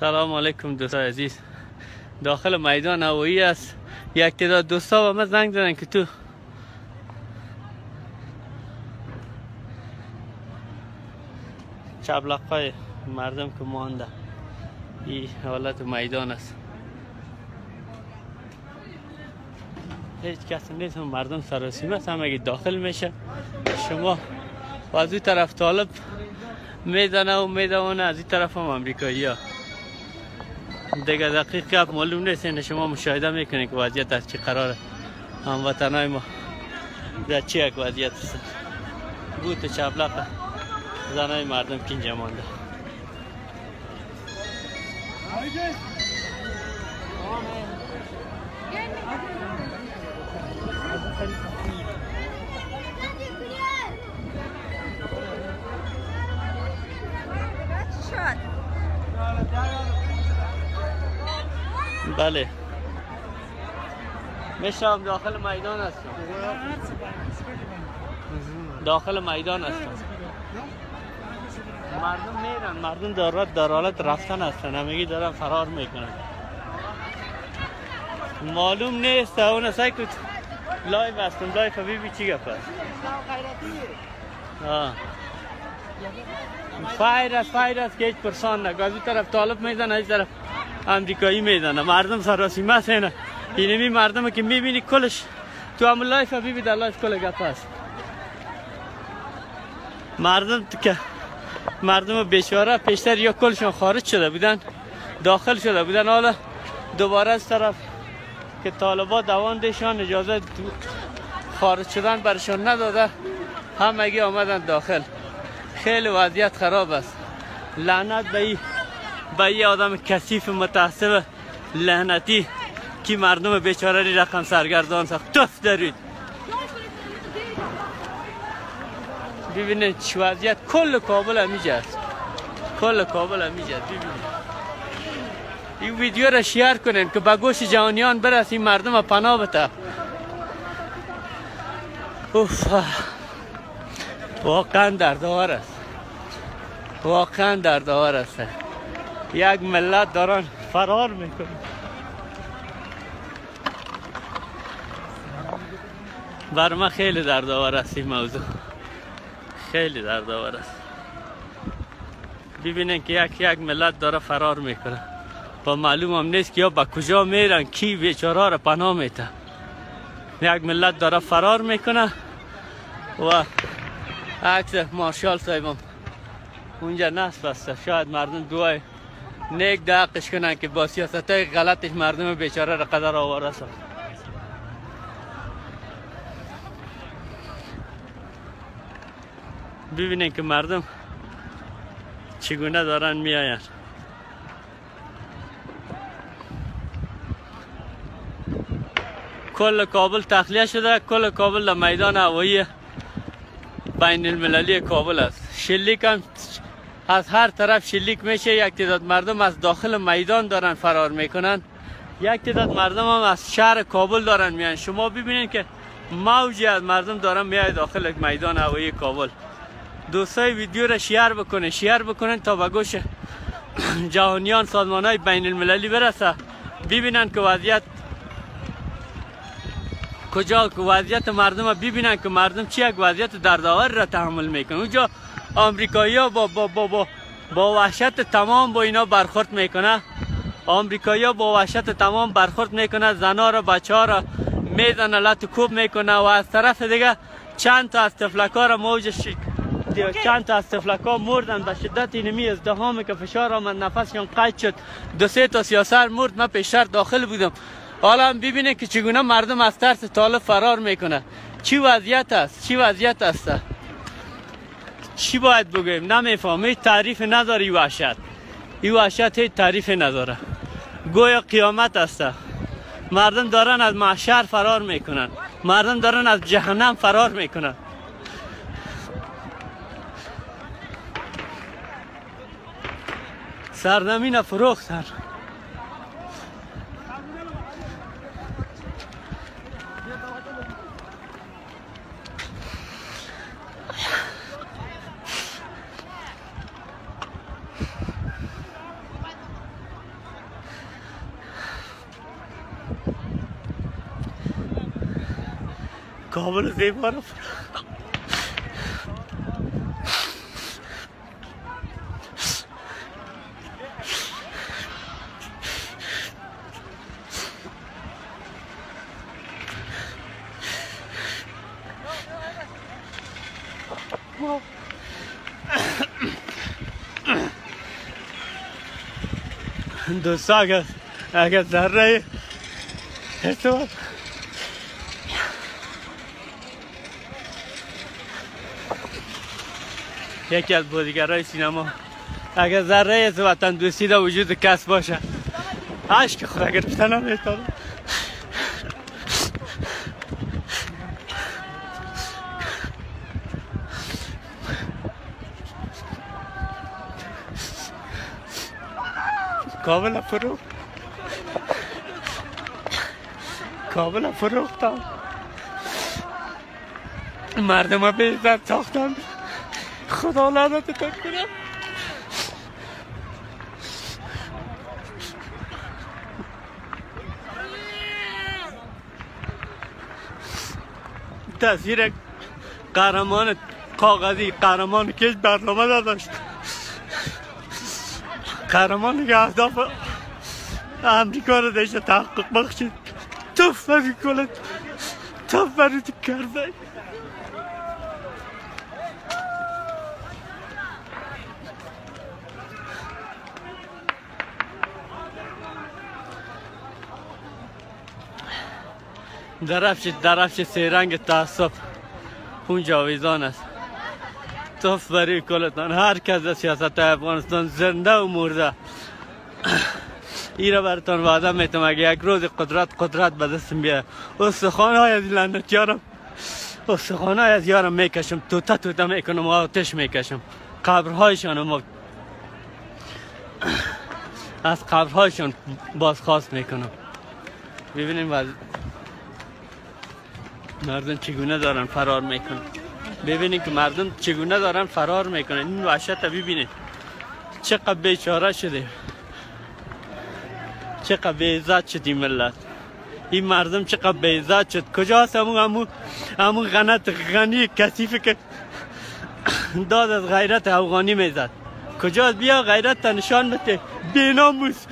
سلام علیکم دوستان عزیز. داخل میدان هوایی است. یک تعداد دوستا به من زنگ زدن که تو چبلقای مردم که مانده. این حالت میدان است. هیچ کس نیست، مردم سراسیمه است، همگی داخل میشه. شما از این طرف طالب میزنه و میدونه، از این طرف هم امریکایی ها. دیگه دقیق معلوم نیست. این شما مشاهده میکنید که وضعیت از چی قراره. هموطنای ما در چی یک وضعیت است. بوت چبلق زنای مردم که اینجا مانده. بله میشم داخل میدان هستم. داخل میدان هستم. مردم میرن، مردم در حالت رفتن هستن، همگی دارن فرار میکنن. معلوم نیست اون سعی کن لایو هستم. لایو حبیبی چی گپ است؟ فایر است که هیچ پرسان نگه. از این طرف طالب میزنه، از این طرف امریکایی میزنه. مردم سراسیمه است. اینمی مردم که میبینی کلش تو هم لایف حبیبی در لایف کل گپ است. مردم بیچاره پیشتر یا کلشون خارج شده بودن، داخل شده بودن، حالا دوباره از طرف که طالبا دواندشان اجازه خارج شدن برشان نداده، همگی آمدن داخل. خیلی وضعیت خراب است. لعنت به این آدم کثیف متعصب لعنتی که مردم بیچاره ری رقم سرگردان ساخت. توف درید. ببینید چه وضعیت. کل کابل همیجه است. کل کابل همیجه است. ببینید این ویدیو را شیر کنین که به گوش جهانیان برسه، این مردم پناه بده. واقعا دردآور است. واقعا دردآور است. یک ملت دارن فرار میکنن. بر من خیلی دردآور است این موضوع. خیلی دردآور است. ببینن که یک ملت داره فرار میکنه و معلوم هم نیست که یا به کجا میرن، کی بیچاره را پناه میده. یک ملت داره فرار میکنه و عکس مارشال صاحبم اونجا نصب است. شاید مردم دوای نیک دقش کنن که با سیاست های غلطش مردم بیچاره را قدر آواره ساخت. ببینین که مردم چگونه دارن میآین. کل کابل تخلیه شده. کل کابل در میدان هوایی بین المللی کابل است. شلیک هم از هر طرف شلیک میشه. یک تعداد مردم از داخل میدان دارن فرار میکنن. یک تعداد مردم هم از شهر کابل دارن میان. شما ببینید که موجی از مردم دارن میاد داخل میدان هوایی کابل. دوستای ویدیو را شیر بکنن تا به گوش جهانیان، سازمان های بین المللی برسه، ببینن که وضعیت کجا، که وضعیت مردم را ببینن که مردم چی یک وضعیت دردآور را تحمل میکنن. اونجا آمریکایی ها با وحشت تمام با اینا برخورد میکنه. آمریکایی ها با وحشت تمام برخورد میکنه. زنا را، بچه ها را میزنه، لط کوب میکنه و از طرف دیگه چند تا از تفلکا را چند تا از تفلکا مردن به شدت. اینمی ازدهامی که فشار آمد، نفسشان قطع شد. 2-3 تا سیاسر مرد. من پیشتر داخل بودم. حالا هم ببینه که چگونه مردم از ترس طالب فرار میکنه. چی وضعیت است؟ چی باید بگویم؟ نمیفهم. هیچ تعریف نداره این وحشت. این وحشت هیچ تعریف نداره. گویا قیامت است. مردم دارن از محشر فرار میکنن. مردم دارن از جهنم فرار میکنن. سرزمین فروختن. کابل زیبا رو دوستا اگر ذره ارتباط یکی از بازیگرای سینما اگر ذره از وطن دوستی در وجود کس باشه عشق خدا گرفتن هم ایتالا کابل فروختم مردم ها به عزت ساختن خدا لعنتتون کنه تاثیر قهرمان کاغذی قهرمان کش برنامه نداشت قهرمانی که اهداف امریکا رو داشته تحقق بخشید توف میکنه توف برید کرده درفش سیرنگ تعصب اون جاویزان است توف برای کلتان هر کس از سیاست افغانستان زنده و مرده ایره براتان وعده میتونم اگه یک روز قدرت به دستم بیاد استخوان‌های از لعنتیارم استخوان‌های از یارم میکشم توته میکنم و آتش میکشم قبرهایشان از قبرهایشان بازخواست میکنم ببینیم مردم چگونه دارن فرار میکنن ببینید که مردم چگونه دارن فرار میکنن این وحشت ببینید چقدر بیچاره شده چقدر بیعزت شد این ملت این مردم چقدر بیعزت شد کجاست همون غنی کثیفی که داد از غیرت افغانی میزد کجاست بیا غیرت نشان بده بیناموس